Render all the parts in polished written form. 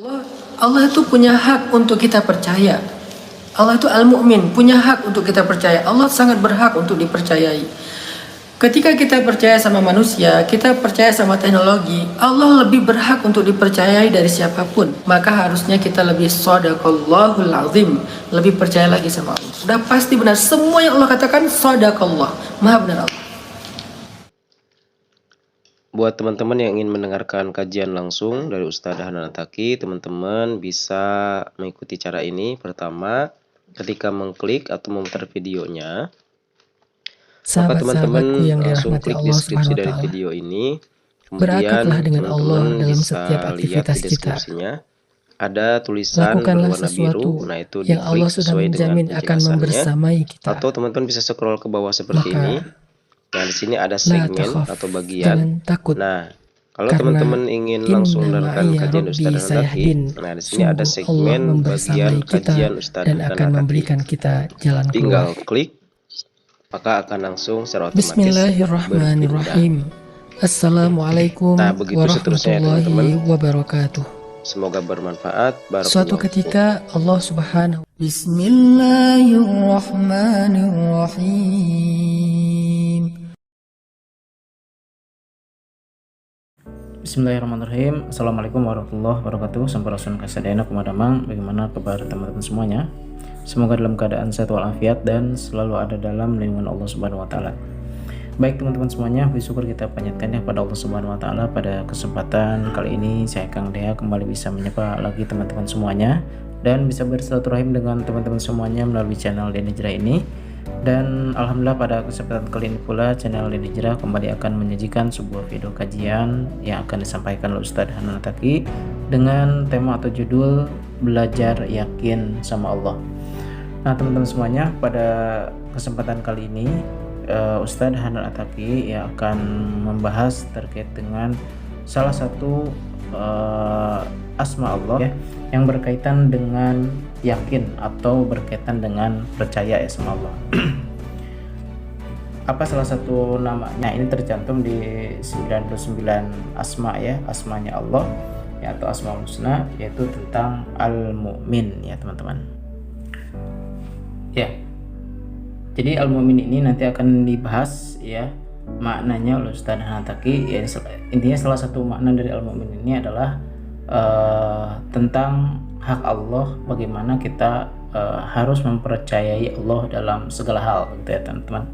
Allah itu punya hak untuk kita percaya. Allah itu Al-Mu'min, punya hak untuk kita percaya. Allah sangat berhak untuk dipercayai. Ketika kita percaya sama manusia, kita percaya sama teknologi, Allah lebih berhak untuk dipercayai dari siapapun. Maka harusnya kita lebih shadaqallahul azim, lebih percaya lagi sama Allah. Sudah pasti benar, semua yang Allah katakan shadaqallah, maha benar Allah. Buat teman-teman yang ingin mendengarkan kajian langsung dari Ustadz Hanan Attaqi, teman-teman bisa mengikuti cara ini. Pertama, ketika mengklik atau memutar videonya, maka teman-teman langsung klik deskripsi dari video ini. Kemudian teman-teman bisa lihat di deskripsinya ada tulisan berwarna biru, nah itu diklik sesuai dengan penjelasannya. Atau teman-teman bisa scroll ke bawah seperti ini. Nah, di sini ada segmen atau bagian. Nah, kalau teman-teman ingin langsung mendengarkan kajian Ustadz Hanan Attaqi, nah di sini ada segmen bagian kajian Ustadz Hanan Attaqi. Tinggal klik, maka akan langsung secara otomatis Bismillahirrahmanirrahim. Assalamualaikum warahmatullahi wabarakatuh. Semoga bermanfaat. Suatu ketika Allah Subhanahu Bismillahirrahmanirrahim. Bismillahirrahmanirrahim. Assalamualaikum warahmatullahi wabarakatuh. Sampurasun kasadayana kumadamang. Bagaimana kabar teman-teman semuanya? Semoga dalam keadaan sehat walafiat dan selalu ada dalam lindungan Allah Subhanahu wa taala. Baik teman-teman semuanya, bersyukur kita panjatkannya pada Allah Subhanahu wa taala. Pada kesempatan kali ini saya Kang Dea kembali bisa menyapa lagi teman-teman semuanya dan bisa bersilaturahim dengan teman-teman semuanya melalui channel Deni Hijrah ini. Dan alhamdulillah pada kesempatan kali ini pula channel Deni Hijrah kembali akan menyajikan sebuah video kajian yang akan disampaikan oleh Ustadz Hanan Attaqi dengan tema atau judul Belajar Yakin sama Allah. Nah teman-teman semuanya, pada kesempatan kali ini Ustadz Hanan Attaqi yang akan membahas terkait dengan salah satu asma Allah ya, yang berkaitan dengan yakin atau berkaitan dengan percaya ya sama Allah. Apa salah satu namanya? Ini tercantum di 99 asma ya, asmanya Allah ya, atau Asmaul Husna, yaitu tentang Al-Mu'min ya teman-teman. Ya. Jadi Al-Mu'min ini nanti akan dibahas ya maknanya oleh Ustadz Hanan Attaqi. Ya, intinya salah satu makna dari Al-Mu'min ini adalah tentang hak Allah, bagaimana kita harus mempercayai Allah dalam segala hal gitu ya teman-teman.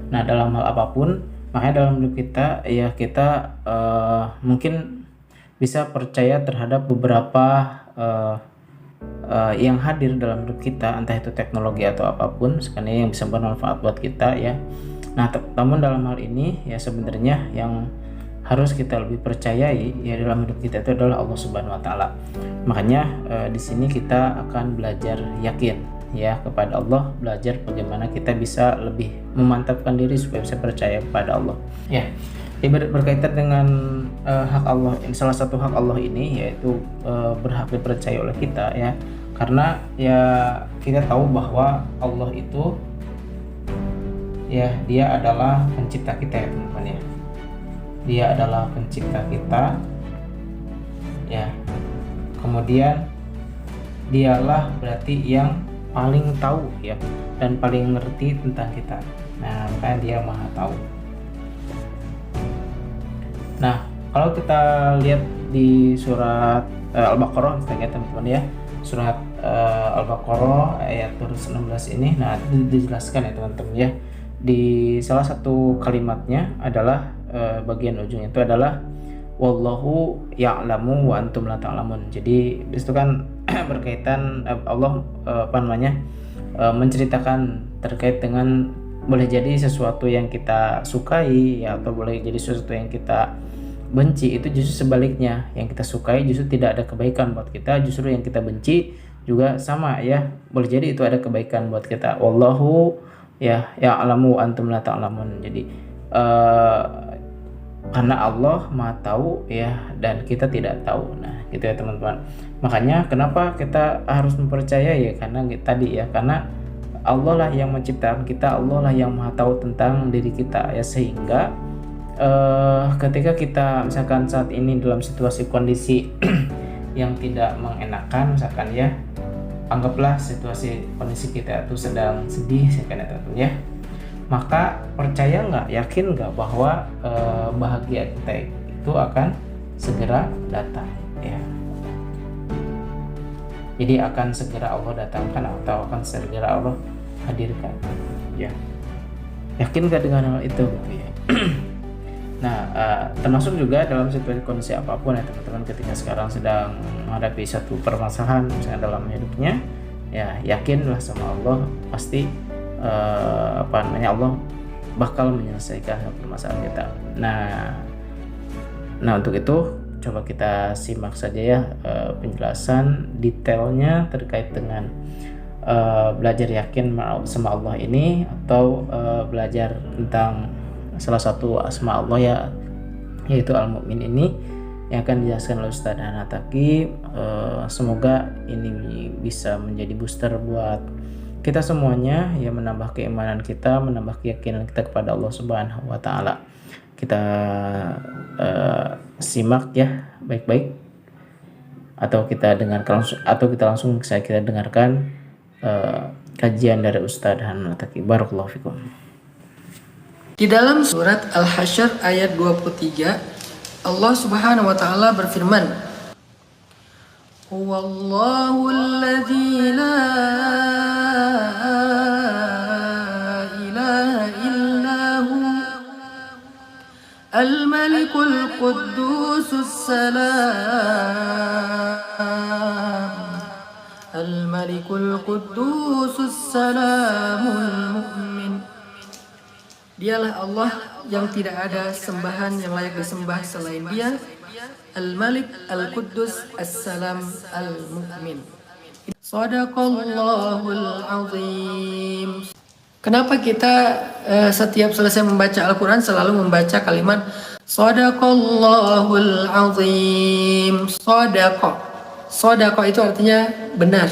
Nah dalam hal apapun, makanya dalam hidup kita ya kita mungkin bisa percaya terhadap beberapa yang hadir dalam hidup kita, entah itu teknologi atau apapun sebenarnya yang bisa bermanfaat buat kita ya. Nah namun dalam hal ini ya sebenarnya yang harus kita lebih percayai ya dalam hidup kita itu adalah Allah Subhanahu wa taala. Makanya di sini kita akan belajar yakin ya kepada Allah, belajar bagaimana kita bisa lebih memantapkan diri supaya bisa percaya kepada Allah. Ya. Berkaitan dengan hak Allah, salah satu hak Allah ini yaitu berhak dipercaya oleh kita ya, karena ya kita tahu bahwa Allah itu ya dia adalah pencipta kita ya teman-teman ya, dia adalah pencipta kita ya, kemudian dialah berarti yang paling tahu ya dan paling ngerti tentang kita. Nah makanya dia maha tahu. Nah, kalau kita lihat di surat Al-Baqarah kita lihat teman-teman ya, surat Al-Baqarah ayat 16 ini, nah dijelaskan ya teman-teman ya. Di salah satu kalimatnya adalah bagian ujung itu adalah wallahu ya'lamu wa antum la ta'lamun. Jadi itu kan berkaitan Allah menceritakan terkait dengan boleh jadi sesuatu yang kita sukai ya, atau boleh jadi sesuatu yang kita benci. Itu justru sebaliknya, yang kita sukai justru tidak ada kebaikan buat kita, justru yang kita benci juga sama ya, boleh jadi itu ada kebaikan buat kita. Wallahu ya ya'lamu antum la ta'lamun. Jadi karena Allah maha tahu ya dan kita tidak tahu. Nah gitu ya teman-teman. Makanya kenapa kita harus mempercayai ya, karena tadi ya, karena Allah lah yang menciptakan kita, Allah lah yang maha tahu tentang diri kita ya, sehingga ketika kita misalkan saat ini dalam situasi kondisi yang tidak mengenakan, misalkan ya, anggaplah situasi kondisi kita itu sedang sedih misalkan ya teman-teman ya, maka percaya nggak, yakin nggak bahwa bahagia kita itu akan segera datang ya. Jadi akan segera Allah datangkan atau akan segera Allah hadirkan ya. Yakin nggak dengan hal itu gitu ya. Nah, termasuk juga dalam situasi kondisi apapun ya teman-teman, ketika sekarang sedang menghadapi satu permasalahan misalnya dalam hidupnya, ya yakinlah sama Allah, pasti Allah bakal menyelesaikan permasalahan kita. Nah untuk itu coba kita simak saja ya penjelasan detailnya terkait dengan belajar yakin sama Allah ini, atau belajar tentang salah satu asma Allah ya, yaitu Al-Mu'min ini, yang akan dijelaskan oleh Ustaz Hanataki. Semoga ini bisa menjadi booster buat kita semuanya ya, menambah keimanan kita, menambah keyakinan kita kepada Allah Subhanahu wa taala. Kita simak ya baik-baik, atau kita dengarkan atau kita langsung kita dengarkan kajian dari Ustaz Hanataki. Barakallahu fikum. Di dalam surat Al-Hasyr ayat 23, Allah Subhanahu wa taala berfirman, "Huwallahu alladzi la ilaha illahu al-malikul quddusus salam al-malikul quddusus salamul mu'min." Dialah Allah yang tidak ada sembahan yang layak disembah selain Dia, Al-Malik, Al-Quddus, As-Salam, Al-Mu'min. Shadaqallahul azim. Kenapa kita setiap selesai membaca Al-Quran selalu membaca kalimat Shadaqallahul azim? Shadaqa itu artinya benar.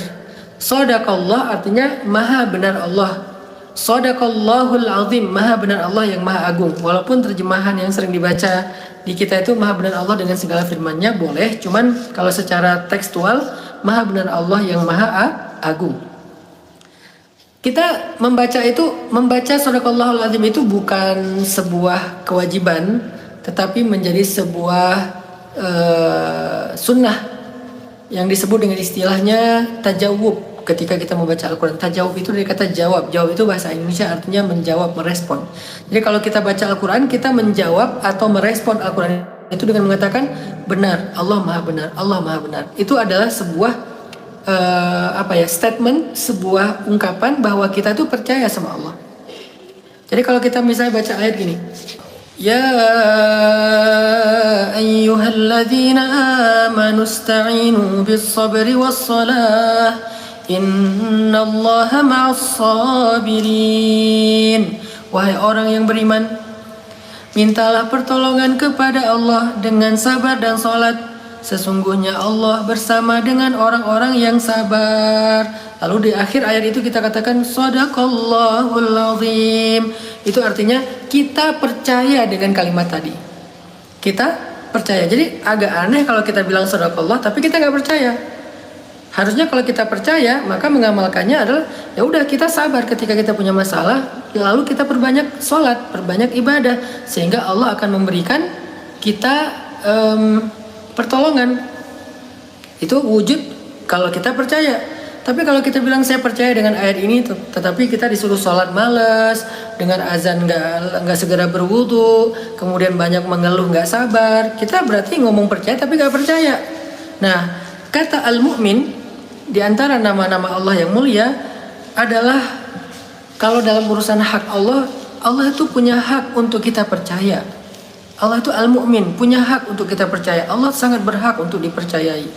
Shadaqallah artinya maha benar Allah. Shadaqallahul azim, maha benar Allah yang maha agung. Walaupun terjemahan yang sering dibaca di kita itu maha benar Allah dengan segala firman-Nya boleh, cuman kalau secara tekstual maha benar Allah yang maha agung. Kita membaca Shadaqallahul azim itu bukan sebuah kewajiban, tetapi menjadi sebuah sunnah yang disebut dengan istilahnya tajawub. Ketika kita membaca Al-Quran, tajawub itu dari kata jawab. Jawab itu bahasa Indonesia artinya menjawab, merespon. Jadi kalau kita baca Al-Quran, kita menjawab atau merespon Al-Quran itu dengan mengatakan benar, Allah maha benar, Allah maha benar. Itu adalah sebuah statement, sebuah ungkapan bahwa kita tuh percaya sama Allah. Jadi kalau kita misalnya baca ayat gini, Ya ayyuhalladzina amanu ista'inu bis-sabri was-salah Innallaha ma'as sabirin. Wahai orang yang beriman, mintalah pertolongan kepada Allah dengan sabar dan salat. Sesungguhnya Allah bersama dengan orang-orang yang sabar. Lalu di akhir ayat itu kita katakan Shadaqallahul azim. Itu artinya kita percaya dengan kalimat tadi. Kita percaya. Jadi agak aneh kalau kita bilang Shadaqallah tapi kita nggak percaya. Harusnya kalau kita percaya, maka mengamalkannya adalah ya udah kita sabar ketika kita punya masalah, lalu kita perbanyak sholat, perbanyak ibadah, sehingga Allah akan memberikan kita pertolongan. Itu wujud kalau kita percaya. Tapi kalau kita bilang saya percaya dengan ayat ini, tetapi kita disuruh sholat malas, dengan azan nggak segera berwudu, kemudian banyak mengeluh nggak sabar, kita berarti ngomong percaya tapi nggak percaya. Nah, kata Al-Mu'min di antara nama-nama Allah yang mulia adalah kalau dalam urusan hak Allah, Allah itu punya hak untuk kita percaya. Allah itu Al-Mu'min, punya hak untuk kita percaya. Allah sangat berhak untuk dipercayai.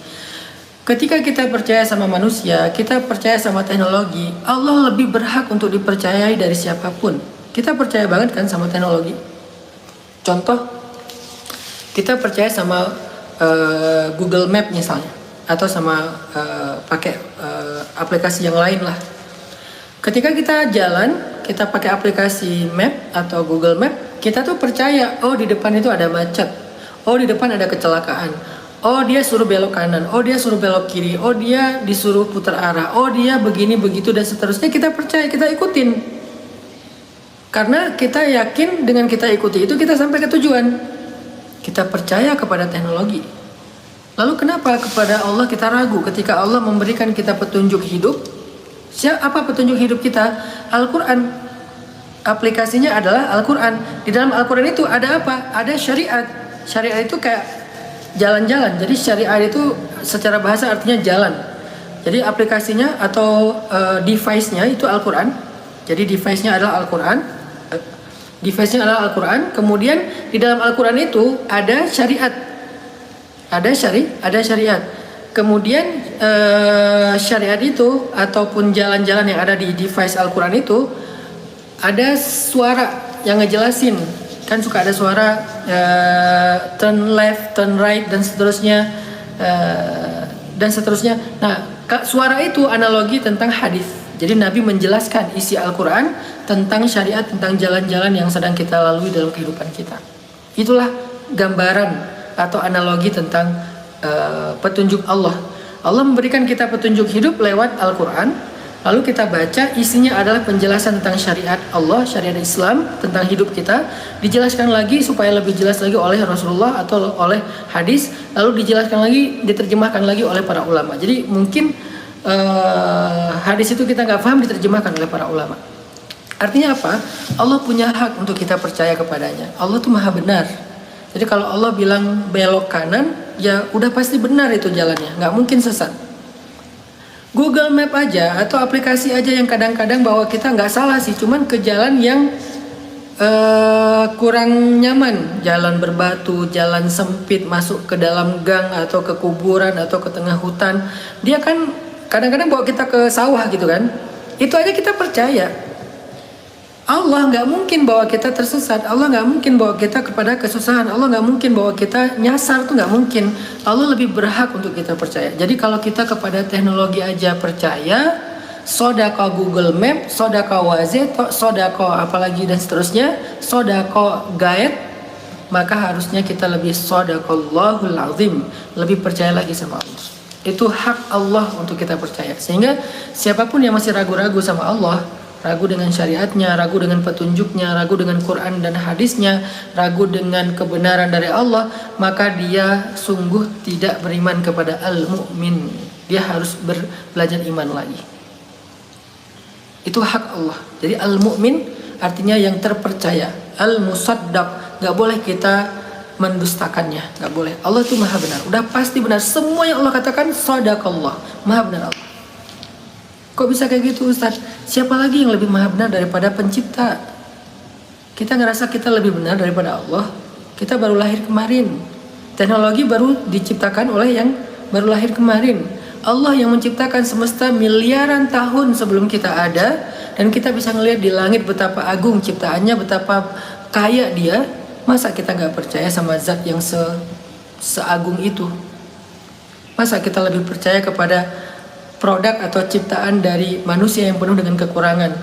Ketika kita percaya sama manusia, kita percaya sama teknologi, Allah lebih berhak untuk dipercayai dari siapapun. Kita percaya banget kan sama teknologi. Contoh, kita percaya sama Google Map misalnya, atau sama pakai aplikasi yang lain lah. Ketika kita jalan, kita pakai aplikasi Map atau Google Map, kita tuh percaya, oh di depan itu ada macet, oh di depan ada kecelakaan, Oh dia suruh belok kanan, oh dia suruh belok kiri, oh dia disuruh putar arah, oh dia begini begitu dan seterusnya, kita percaya, kita ikutin. Karena kita yakin dengan kita ikuti itu kita sampai ke tujuan. Kita percaya kepada teknologi. Lalu kenapa kepada Allah kita ragu ketika Allah memberikan kita petunjuk hidup? Apa petunjuk hidup kita? Al-Quran. Aplikasinya adalah Al-Quran. Di dalam Al-Quran itu ada apa? Ada syariat. Syariat itu kayak jalan-jalan. Jadi syariat itu secara bahasa artinya jalan. Jadi aplikasinya atau device-nya itu Al-Quran. Jadi device-nya adalah Al-Quran. Device-nya adalah Al-Quran. Kemudian di dalam Al-Quran itu ada syariat. Ada syariat. Kemudian syariat itu ataupun jalan-jalan yang ada di device Al-Quran itu ada suara yang ngejelasin. Kan suka ada suara turn left, turn right dan seterusnya Nah, suara itu analogi tentang hadis. Jadi Nabi menjelaskan isi Al-Quran tentang syariat, tentang jalan-jalan yang sedang kita lalui dalam kehidupan kita. Itulah gambaran atau analogi tentang petunjuk Allah. Allah memberikan kita petunjuk hidup lewat Al-Quran. Lalu kita baca, isinya adalah penjelasan tentang syariat Allah, syariat Islam, tentang hidup kita. Dijelaskan lagi supaya lebih jelas lagi oleh Rasulullah atau oleh hadis. Lalu dijelaskan lagi, diterjemahkan lagi oleh para ulama. Jadi mungkin hadis itu kita nggak paham, diterjemahkan oleh para ulama. Artinya apa? Allah punya hak untuk kita percaya kepadanya. Allah tuh maha benar. Jadi kalau Allah bilang belok kanan, ya udah pasti benar itu jalannya. Nggak mungkin sesat. Google Map aja atau aplikasi aja yang kadang-kadang bawa kita nggak salah sih, cuman ke jalan yang kurang nyaman, jalan berbatu, jalan sempit, masuk ke dalam gang atau ke kuburan atau ke tengah hutan. Dia kan kadang-kadang bawa kita ke sawah gitu kan. Itu aja kita percaya. Allah nggak mungkin bawa kita tersesat. Allah nggak mungkin bawa kita kepada kesusahan. Allah nggak mungkin bawa kita nyasar, tuh nggak mungkin. Allah lebih berhak untuk kita percaya. Jadi kalau kita kepada teknologi aja percaya, sodako Google Map, sodako Waze, sodako apalagi dan seterusnya, sodako Guide, maka harusnya kita lebih sodaqallahul azim, lebih percaya lagi sama Allah. Itu hak Allah untuk kita percaya. Sehingga siapapun yang masih ragu-ragu sama Allah, ragu dengan syariatnya, ragu dengan petunjuknya, ragu dengan Quran dan hadisnya, ragu dengan kebenaran dari Allah, maka dia sungguh tidak beriman kepada al-mu'min. Dia harus belajar iman lagi. Itu hak Allah. Jadi al-mu'min artinya yang terpercaya. Al-musaddaq, gak boleh kita mendustakannya, gak boleh. Allah itu maha benar, udah pasti benar. Semua yang Allah katakan sadaqallah, maha benar Allah. Kok bisa kayak gitu Ustaz? Siapa lagi yang lebih maha benar daripada pencipta? Kita ngerasa kita lebih benar daripada Allah. Kita baru lahir kemarin. Teknologi baru diciptakan oleh yang baru lahir kemarin. Allah yang menciptakan semesta miliaran tahun sebelum kita ada. Dan kita bisa ngelihat di langit betapa agung ciptaannya, betapa kaya dia. Masa kita gak percaya sama zat yang seagung itu? Masa kita lebih percaya kepada produk atau ciptaan dari manusia yang penuh dengan kekurangan?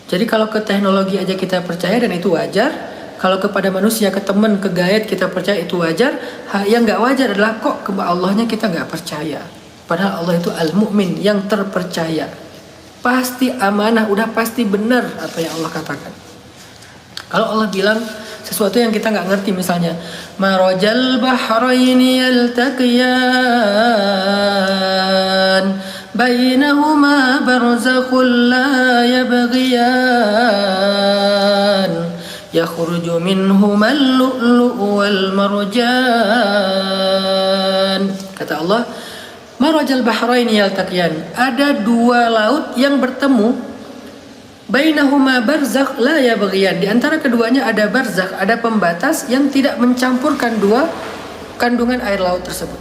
Jadi kalau ke teknologi aja kita percaya dan itu wajar. Kalau kepada manusia, ke teman, ke gaet kita percaya itu wajar. Yang gak wajar adalah kok ke Allahnya kita gak percaya. Padahal Allah itu al-mu'min, yang terpercaya. Pasti amanah, udah pasti benar apa yang Allah katakan. Kalau Allah bilang sesuatu yang kita nggak ngerti, misalnya marajal bahraini yaltaqiyan bainahuma barzakhun la yabghiyan yakhruju minhuma al-lu'lu'u wal marjan. Kata Allah, marajal bahraini yaltaqiyan, ada dua laut yang bertemu. Bainahuma barzakh la yabghiyan, di antara keduanya ada barzakh, ada pembatas yang tidak mencampurkan dua kandungan air laut tersebut.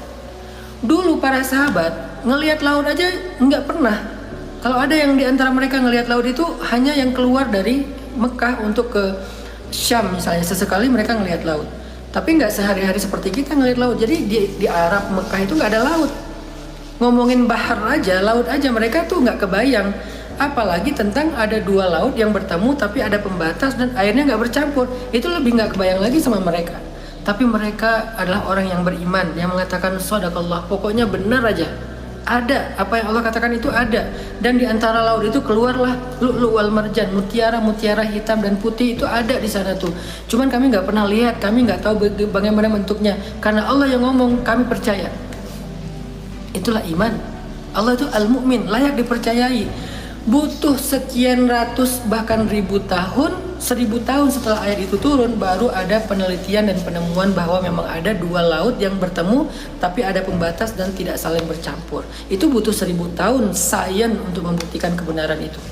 Dulu para sahabat ngelihat laut aja nggak pernah. Kalau ada yang di antara mereka ngelihat laut itu hanya yang keluar dari Mekah untuk ke Syam misalnya, sesekali mereka ngelihat laut. Tapi nggak sehari-hari seperti kita ngelihat laut. Jadi di Arab Mekah itu nggak ada laut. Ngomongin bahar aja, laut aja mereka tuh nggak kebayang. Apalagi tentang ada dua laut yang bertemu tapi ada pembatas dan airnya nggak bercampur. Itu lebih nggak kebayang lagi sama mereka. Tapi mereka adalah orang yang beriman, yang mengatakan shadaqallah, pokoknya benar aja. Ada, apa yang Allah katakan itu ada. Dan di antara laut itu keluarlah lu'lu' wal marjan, mutiara-mutiara hitam dan putih itu ada di sana tuh. Cuman kami nggak pernah lihat, kami nggak tahu bagaimana bentuknya. Karena Allah yang ngomong, kami percaya. Itulah iman. Allah itu al-mu'min, layak dipercayai. Butuh sekian ratus bahkan ribu tahun, 1000 tahun setelah ayat itu turun, baru ada penelitian dan penemuan bahwa memang ada dua laut yang bertemu tapi ada pembatas dan tidak saling bercampur. Itu butuh 1000 tahun sains untuk membuktikan kebenaran itu.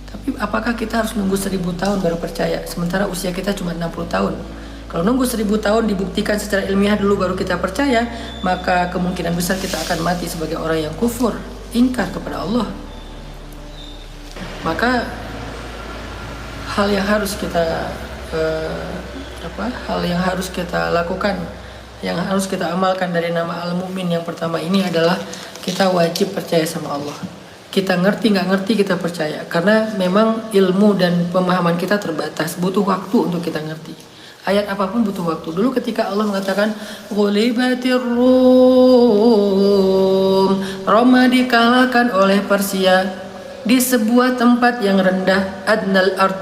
Tapi apakah kita harus nunggu 1000 tahun baru percaya, sementara usia kita cuma 60 tahun? Kalau nunggu 1000 tahun dibuktikan secara ilmiah dulu baru kita percaya, maka kemungkinan besar kita akan mati sebagai orang yang kufur, ingkar kepada Allah. Maka hal yang harus kita lakukan, yang harus kita amalkan dari nama Al-Mu'min yang pertama ini adalah kita wajib percaya sama Allah. Kita ngerti nggak ngerti kita percaya, karena memang ilmu dan pemahaman kita terbatas, butuh waktu untuk kita ngerti. Ayat apapun butuh waktu. Dulu ketika Allah mengatakan ghulibatir Rum, Roma dikalahkan oleh Persia di sebuah tempat yang rendah, adnal ard.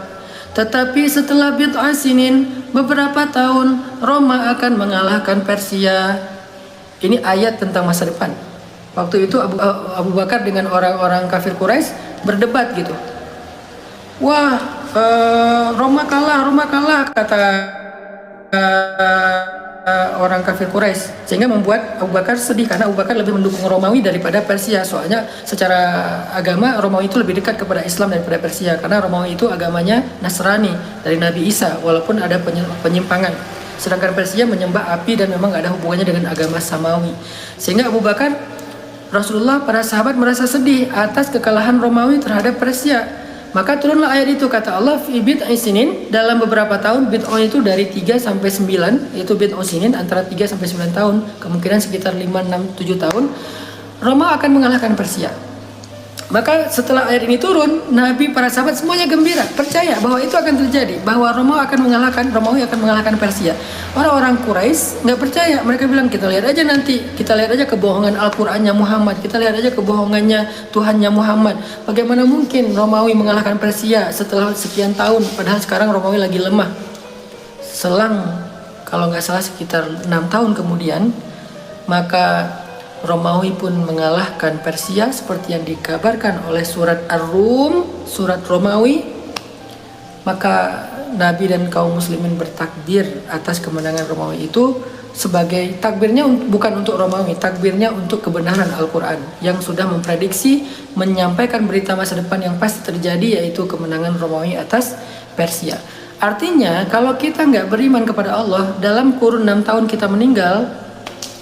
Tetapi setelah bid'ah sinin, beberapa tahun, Roma akan mengalahkan Persia. Ini ayat tentang masa depan. Waktu itu Abu Bakar dengan orang-orang kafir Quraisy berdebat gitu. Wah, Roma kalah kata orang kafir Quraisy, sehingga membuat Abu Bakar sedih karena Abu Bakar lebih mendukung Romawi daripada Persia. Soalnya secara agama Romawi itu lebih dekat kepada Islam daripada Persia, karena Romawi itu agamanya Nasrani dari Nabi Isa, walaupun ada penyimpangan. Sedangkan Persia menyembah api dan memang gak ada hubungannya dengan agama Samawi. Sehingga Abu Bakar, Rasulullah, para sahabat merasa sedih atas kekalahan Romawi terhadap Persia. Maka turunlah ayat itu, kata Allah, fi bid'i sinin, dalam beberapa tahun. Bid'ah itu dari 3 sampai 9, itu bid'ah sinin, antara 3 sampai 9 tahun, kemungkinan sekitar 5, 6, 7 tahun, Roma akan mengalahkan Persia. Maka setelah ayat ini turun, Nabi, para sahabat semuanya gembira, percaya bahwa itu akan terjadi, bahwa Romawi akan mengalahkan Persia. Orang-orang Quraisy nggak percaya, mereka bilang kita lihat aja nanti, kita lihat aja kebohongan Al-Qur'annya Muhammad, kita lihat aja kebohongannya Tuhannya Muhammad. Bagaimana mungkin Romawi mengalahkan Persia setelah sekian tahun, padahal sekarang Romawi lagi lemah. Selang kalau nggak salah sekitar 6 tahun kemudian, maka Romawi pun mengalahkan Persia seperti yang dikabarkan oleh surat Ar-Rum, surat Romawi. Maka Nabi dan kaum muslimin bertakbir atas kemenangan Romawi itu, sebagai takbirnya bukan untuk Romawi, takbirnya untuk kebenaran Al-Quran yang sudah memprediksi, menyampaikan berita masa depan yang pasti terjadi, yaitu kemenangan Romawi atas Persia. Artinya kalau kita nggak beriman kepada Allah, dalam kurun 6 tahun kita meninggal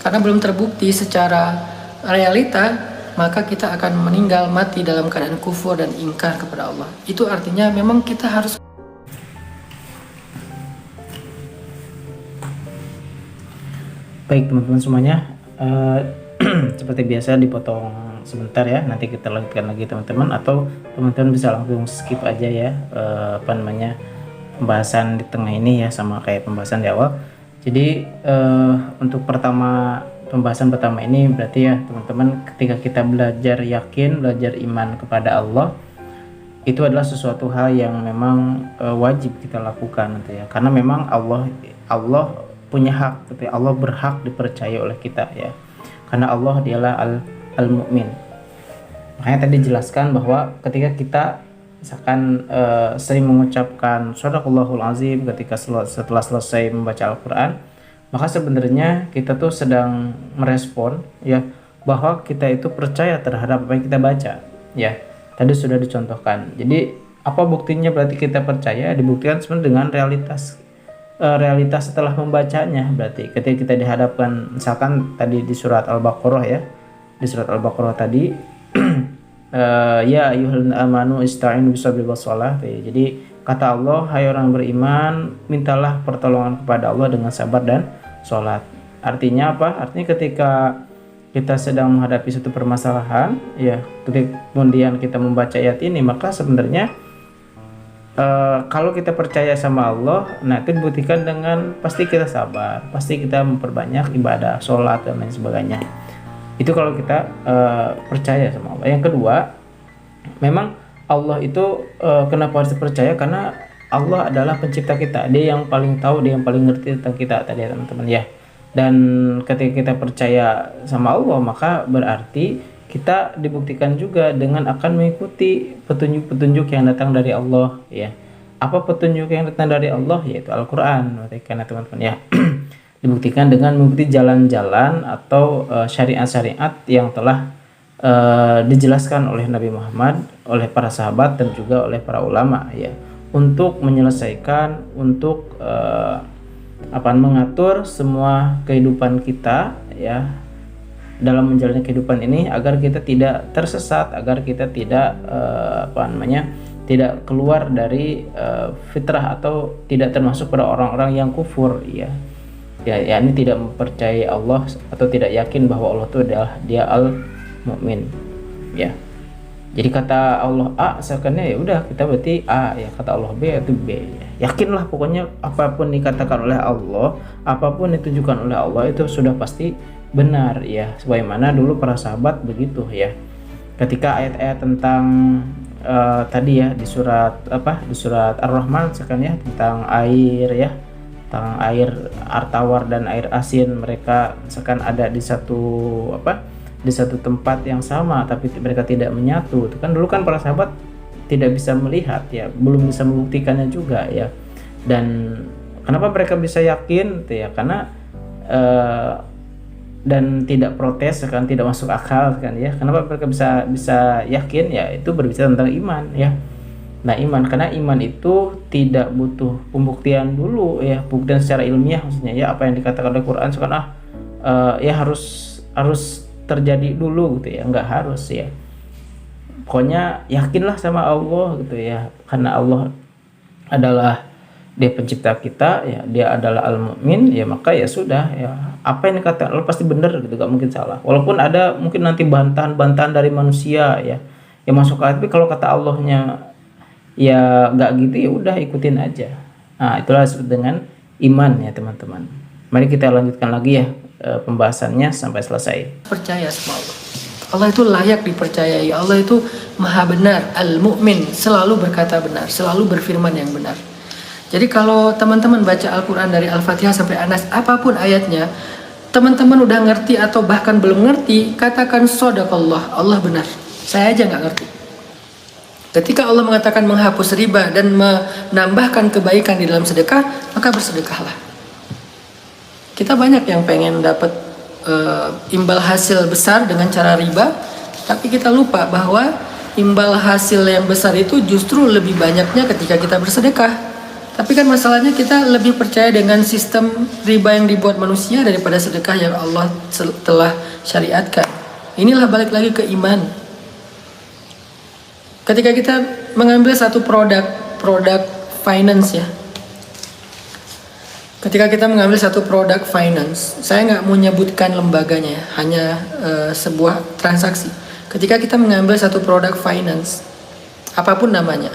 karena belum terbukti secara realita, maka kita akan meninggal mati dalam keadaan kufur dan ingkar kepada Allah. Itu artinya memang kita harus. Baik teman-teman semuanya, seperti biasa dipotong sebentar ya, nanti kita lanjutkan lagi teman-teman, atau teman-teman bisa langsung skip aja ya pembahasan di tengah ini ya, sama kayak pembahasan di awal. Jadi untuk pembahasan pertama ini berarti ya teman-teman, ketika kita belajar yakin, belajar iman kepada Allah, itu adalah sesuatu hal yang memang wajib kita lakukan gitu ya, karena memang Allah punya hak gitu ya, Allah berhak dipercaya oleh kita ya, karena Allah dialah al-mu'min. Makanya tadi dijelaskan bahwa ketika kita misalkan sering mengucapkan shadaqallahul azim ketika setelah selesai membaca Al-Quran, maka sebenarnya kita tuh sedang merespon ya, bahwa kita itu percaya terhadap apa yang kita baca ya. Tadi sudah dicontohkan. Jadi apa buktinya berarti kita percaya? Dibuktikan sebenarnya dengan realitas setelah membacanya. Berarti ketika kita dihadapkan, misalkan tadi di surat Al-Baqarah ya, di surat Al-Baqarah tadi ya ayyuhalladzina amanu ista'inu bisabri wassalah. Jadi kata Allah, hai orang beriman, mintalah pertolongan kepada Allah dengan sabar dan sholat. Artinya apa? Artinya ketika kita sedang menghadapi suatu permasalahan ya, kemudian kita membaca ayat ini, maka sebenarnya kalau kita percaya sama Allah, nah itu dibuktikan dengan pasti kita sabar, pasti kita memperbanyak ibadah, sholat dan lain sebagainya. Itu kalau kita percaya sama Allah. Yang kedua, memang Allah itu kenapa harus dipercaya? Karena Allah adalah pencipta kita, Dia yang paling tahu, Dia yang paling ngerti tentang kita tadi ya teman-teman ya. Dan ketika kita percaya sama Allah, maka berarti kita dibuktikan juga dengan akan mengikuti petunjuk-petunjuk yang datang dari Allah ya. Apa petunjuk yang datang dari Allah? Yaitu Al-Quran, karena teman-teman ya. Dibuktikan dengan mengikuti jalan-jalan atau syariat-syariat yang telah dijelaskan oleh Nabi Muhammad, oleh para sahabat dan juga oleh para ulama ya, untuk menyelesaikan, untuk mengatur semua kehidupan kita ya, dalam menjalani kehidupan ini agar kita tidak tersesat, agar kita tidak tidak keluar dari fitrah atau tidak termasuk pada orang-orang yang kufur ya. Ya, ini tidak mempercayai Allah atau tidak yakin bahwa Allah itu adalah Dia Al-Mu'min ya. Jadi kata Allah A, seakannya ya udah kita berarti A ya, kata Allah B itu B ya. Yakinlah pokoknya apapun dikatakan oleh Allah, apapun ditunjukkan oleh Allah itu sudah pasti benar ya. Sebagaimana dulu para sahabat begitu ya. Ketika ayat-ayat tentang tadi ya di surat Ar-Rahman seakan ya, tentang air ya, tentang air tawar dan air asin, mereka seakan ada di satu tempat yang sama tapi mereka tidak menyatu. Itu kan dulu kan para sahabat tidak bisa melihat ya, belum bisa membuktikannya juga ya. Dan kenapa mereka bisa yakin itu ya, karena dan tidak protes kan, tidak masuk akal kan ya. Kenapa mereka bisa yakin ya? Itu berbicara tentang iman ya. Nah, iman, karena iman itu tidak butuh pembuktian dulu ya, pembuktian secara ilmiah maksudnya ya. Apa yang dikatakan oleh Quran sekarang ya harus terjadi dulu gitu ya, nggak harus ya. Pokoknya yakinlah sama Allah gitu ya, karena Allah adalah Dia pencipta kita ya, Dia adalah Al-Mu'min ya, maka ya sudah ya, apa yang dikatakan Allah pasti benar gitu, gak mungkin salah. Walaupun ada mungkin nanti bantahan-bantahan dari manusia ya yang masuk akal, tapi kalau kata Allahnya ya gak gitu, ya udah ikutin aja. Nah, itulah disebut dengan iman ya teman-teman. Mari kita lanjutkan lagi ya pembahasannya sampai selesai. Percaya sama Allah. Allah itu layak dipercayai. Allah itu maha benar, Al-Mu'min, selalu berkata benar, selalu berfirman yang benar. Jadi kalau teman-teman baca Al-Quran dari Al-Fatihah sampai An-Nas, apapun ayatnya, teman-teman udah ngerti atau bahkan belum ngerti, katakan Shadaqallah, Allah benar. Saya aja nggak ngerti. Ketika Allah mengatakan menghapus riba dan menambahkan kebaikan di dalam sedekah, maka bersedekahlah. Kita banyak yang pengen dapat imbal hasil besar dengan cara riba, tapi kita lupa bahwa imbal hasil yang besar itu justru lebih banyaknya ketika kita bersedekah. Tapi kan masalahnya kita lebih percaya dengan sistem riba yang dibuat manusia daripada sedekah yang Allah telah syariatkan. Inilah balik lagi ke iman. Ketika kita mengambil satu produk finance ya. Ketika kita mengambil satu produk finance, saya nggak mau menyebutkan lembaganya, hanya sebuah transaksi. Ketika kita mengambil satu produk finance, apapun namanya,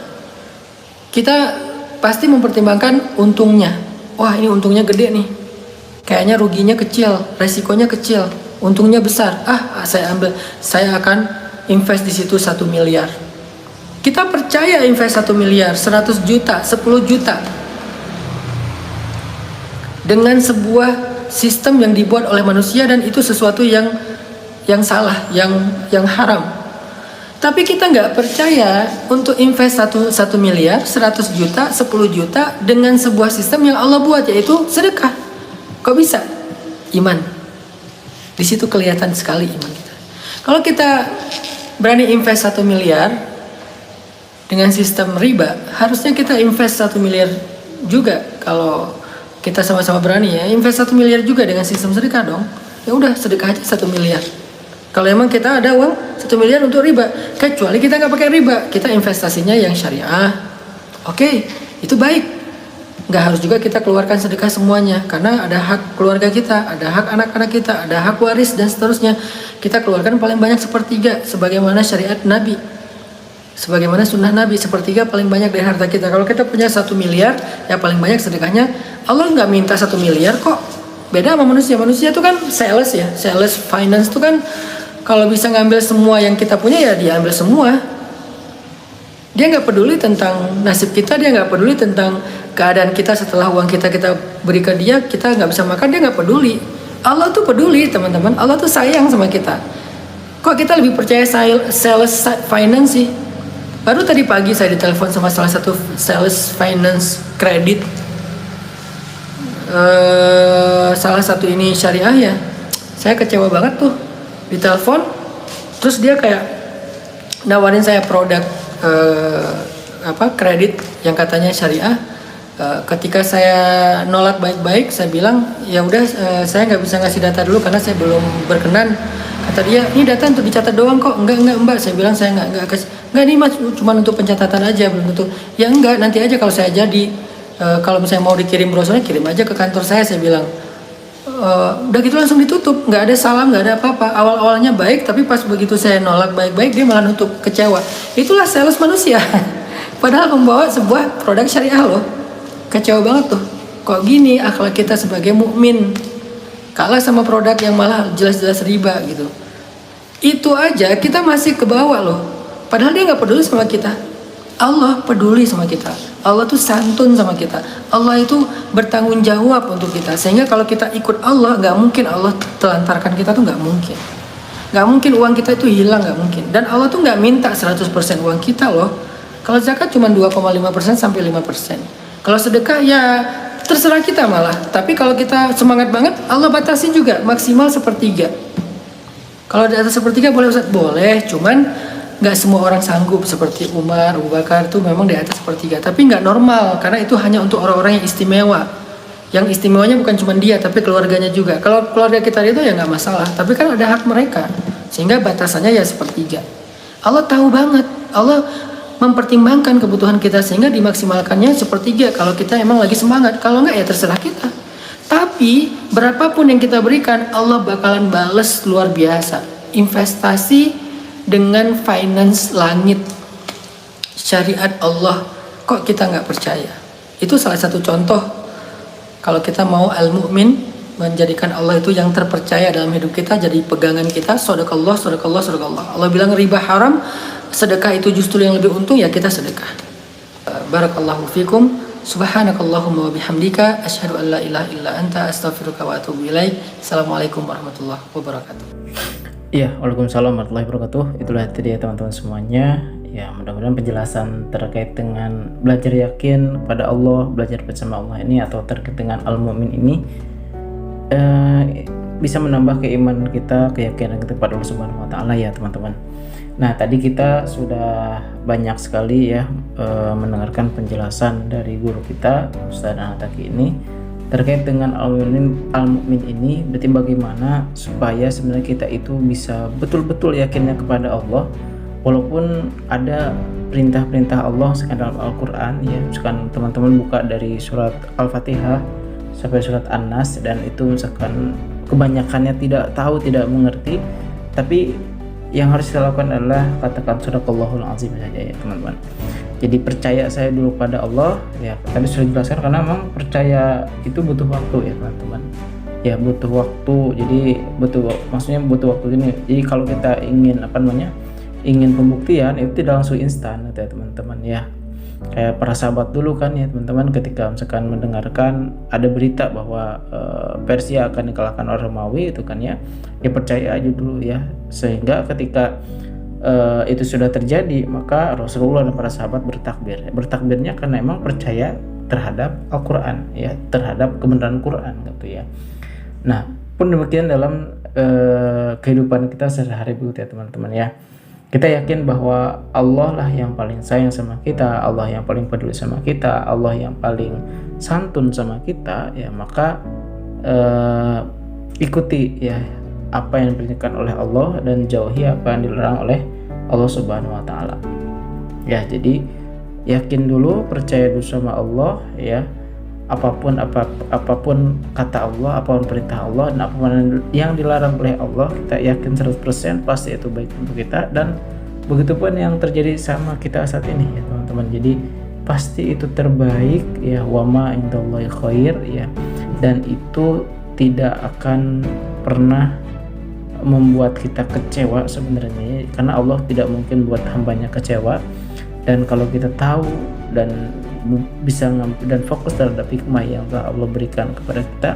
kita pasti mempertimbangkan untungnya. Wah, ini untungnya gede nih. Kayaknya ruginya kecil, resikonya kecil, untungnya besar. Saya akan invest di situ 1 miliar. Kita percaya invest 1 miliar, 100 juta, 10 juta. Dengan sebuah sistem yang dibuat oleh manusia, dan itu sesuatu yang salah, yang haram. Tapi kita nggak percaya untuk invest 1 miliar, 100 juta, 10 juta dengan sebuah sistem yang Allah buat, yaitu sedekah. Kok bisa? Iman. Di situ kelihatan sekali iman kita. Kalau kita berani invest 1 miliar dengan sistem riba, harusnya kita invest 1 miliar juga. Kalau kita sama-sama berani ya, invest 1 miliar juga dengan sistem sedekah dong. Ya udah, sedekah aja 1 miliar. Kalau emang kita ada uang 1 miliar untuk riba, kecuali kita nggak pakai riba, kita investasinya yang syariah. Oke, itu baik. Nggak harus juga kita keluarkan sedekah semuanya, karena ada hak keluarga kita, ada hak anak-anak kita, ada hak waris dan seterusnya. Kita keluarkan paling banyak 1/3 sebagaimana syariat Nabi. Sebagaimana sunnah Nabi, sepertiga paling banyak dari harta kita. Kalau kita punya 1 miliar, ya paling banyak sedekahnya. Allah nggak minta 1 miliar kok. Beda sama manusia. Manusia itu kan sales ya, sales finance itu kan kalau bisa ngambil semua yang kita punya ya dia ambil semua. Dia nggak peduli tentang nasib kita, dia nggak peduli tentang keadaan kita setelah uang kita beri ke dia, kita nggak bisa makan, dia nggak peduli. Allah tuh peduli teman-teman, Allah tuh sayang sama kita. Kok kita lebih percaya sales finance sih? Baru tadi pagi saya ditelepon sama salah satu sales finance kredit, salah satu ini syariah ya. Saya kecewa banget tuh, ditelepon, terus dia kayak nawarin saya produk kredit yang katanya syariah. Ketika saya nolak baik-baik, saya bilang ya udah, saya nggak bisa ngasih data dulu karena saya belum berkenan. Kata dia, ini data untuk dicatat doang kok. Enggak mbak, saya bilang saya nggak kasih. Enggak, ini mas cuma untuk pencatatan aja, belum tentu. Ya enggak, nanti aja kalau saya jadi, kalau misalnya mau dikirim brosurnya kirim aja ke kantor saya bilang. Udah gitu langsung ditutup, nggak ada salam, nggak ada apa-apa. Awal-awalnya baik, tapi pas begitu saya nolak baik-baik dia malah nutup, kecewa. Itulah sales manusia. Padahal membawa sebuah produk syariah loh. Kecewa banget tuh. Kok gini akhlak kita sebagai mukmin? Kalah sama produk yang malah jelas-jelas riba gitu. Itu aja kita masih ke bawah loh. Padahal dia nggak peduli sama kita. Allah peduli sama kita. Allah tuh santun sama kita. Allah itu bertanggung jawab untuk kita. Sehingga kalau kita ikut Allah, nggak mungkin Allah telantarkan kita tuh, nggak mungkin. Nggak mungkin uang kita itu hilang, nggak mungkin. Dan Allah tuh nggak minta 100% uang kita loh. Kalau zakat cuma 2,5% sampai 5%. Kalau sedekah ya terserah kita malah. Tapi kalau kita semangat banget, Allah batasin juga maksimal 1/3. Kalau di atas 1/3 boleh Ustaz? Boleh, cuman nggak semua orang sanggup seperti Umar, Abu Bakar itu memang di atas 1/3. Tapi nggak normal karena itu hanya untuk orang-orang yang istimewa. Yang istimewanya bukan cuma dia, tapi keluarganya juga. Kalau keluarga kita itu ya nggak masalah. Tapi kan ada hak mereka, sehingga batasannya ya 1/3. Allah tahu banget. Allah mempertimbangkan kebutuhan kita sehingga dimaksimalkannya 1/3 kalau kita emang lagi semangat. Kalau enggak ya terserah kita. Tapi berapapun yang kita berikan, Allah bakalan bales luar biasa. Investasi dengan finance langit, syariat Allah, kok kita nggak percaya? Itu salah satu contoh kalau kita mau al-mu'min, menjadikan Allah itu yang terpercaya dalam hidup kita, jadi pegangan kita. Shadaqallah, shadaqallah, shadaqallah. Allah bilang riba haram, sedekah itu justru yang lebih untung, ya kita sedekah. Barakallahu fikum. Subhanakallahumma wa bihamdika asyhadu an la ilaha illa anta astaghfiruka wa atubu ilaik. Assalamualaikum warahmatullahi wabarakatuh. Iya, waalaikumsalam warahmatullahi wabarakatuh. Itulah tadi ya teman-teman semuanya. Ya, mudah-mudahan penjelasan terkait dengan belajar yakin pada Allah, belajar bersama Allah ini, atau terkait dengan al-mu'min ini bisa menambah keimanan kita, keyakinan kita pada Allah Subhanahu wa taala ya teman-teman. Nah, tadi kita sudah banyak sekali ya mendengarkan penjelasan dari guru kita Ustaz Anataki ini terkait dengan al-mu'min ini. Berarti bagaimana supaya sebenarnya kita itu bisa betul-betul yakinnya kepada Allah walaupun ada perintah-perintah Allah dalam Al-Quran ya. Misalkan teman-teman buka dari surat Al-Fatihah sampai surat An-Nas dan itu misalkan kebanyakannya tidak tahu, tidak mengerti, tapi yang harus kita lakukan adalah katakan Shadaqallahul Azim saja ya teman-teman. Jadi percaya saya dulu pada Allah ya, tadi sudah dijelaskan, karena memang percaya itu butuh waktu ya teman-teman ya, butuh waktu. Jadi maksudnya butuh waktu ini. Jadi kalau kita ingin ingin pembuktian itu tidak langsung instan ya teman-teman ya. Kayak para sahabat dulu kan ya teman-teman, ketika misalkan mendengarkan ada berita bahwa Persia akan dikalahkan oleh Romawi itu kan ya, ya percaya aja dulu ya. Sehingga ketika itu sudah terjadi, maka Rasulullah dan para sahabat bertakbirnya karena emang percaya terhadap Al-Quran ya, terhadap kebenaran Quran gitu ya. Nah, pun demikian dalam kehidupan kita sehari-hari ya teman-teman ya. Kita yakin bahwa Allah lah yang paling sayang sama kita, Allah yang paling peduli sama kita, Allah yang paling santun sama kita ya. Maka ikuti ya apa yang diperintahkan oleh Allah dan jauhi apa yang dilarang oleh Allah Subhanahu wa taala. Ya, jadi yakin dulu, percaya dulu sama Allah ya. Apapun kata Allah, apapun perintah Allah, dan apapun yang dilarang oleh Allah, kita yakin 100% pasti itu baik untuk kita. Dan Begitupun yang terjadi sama kita saat ini ya teman-teman. Jadi pasti itu terbaik ya, wama indallahi khair ya, dan itu tidak akan pernah membuat kita kecewa sebenarnya ya, karena Allah tidak mungkin buat hambanya kecewa. Dan kalau kita tahu dan bisa dan fokus terhadap hikmah yang telah Allah berikan kepada kita,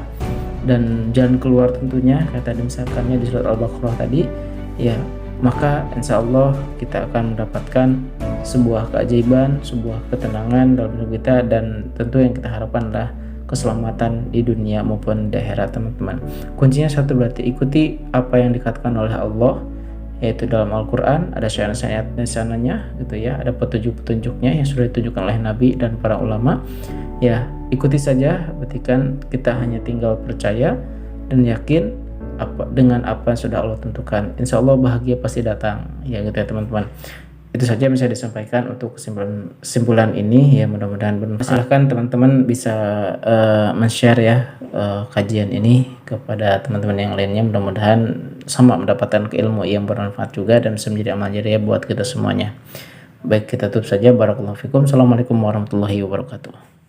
dan jalan keluar tentunya kata misalkannya di surat Al-Baqarah tadi ya, maka insya Allah kita akan mendapatkan sebuah keajaiban, sebuah ketenangan dalam hidup kita, dan tentu yang kita harapkan adalah keselamatan di dunia maupun di akhirat teman-teman. Kuncinya satu, berarti ikuti apa yang dikatakan oleh Allah, yaitu dalam Al-Quran ada syariat-syariat di sananya gitu ya, ada petunjuk-petunjuknya yang sudah ditunjukkan oleh Nabi dan para ulama ya, ikuti saja. Berarti kan kita hanya tinggal percaya dan yakin dengan apa yang sudah Allah tentukan. Insya Allah bahagia pasti datang ya gitu ya teman-teman. Itu saja yang bisa disampaikan untuk kesimpulan ini ya, mudah-mudahan bermanfaat. Silahkan teman-teman bisa men-share ya kajian ini kepada teman-teman yang lainnya, mudah-mudahan sama mendapatkan ilmu yang bermanfaat juga dan bisa menjadi amal jariah buat kita semuanya. Baik, kita tutup saja. Barakallahu fikum. Assalamualaikum warahmatullahi wabarakatuh.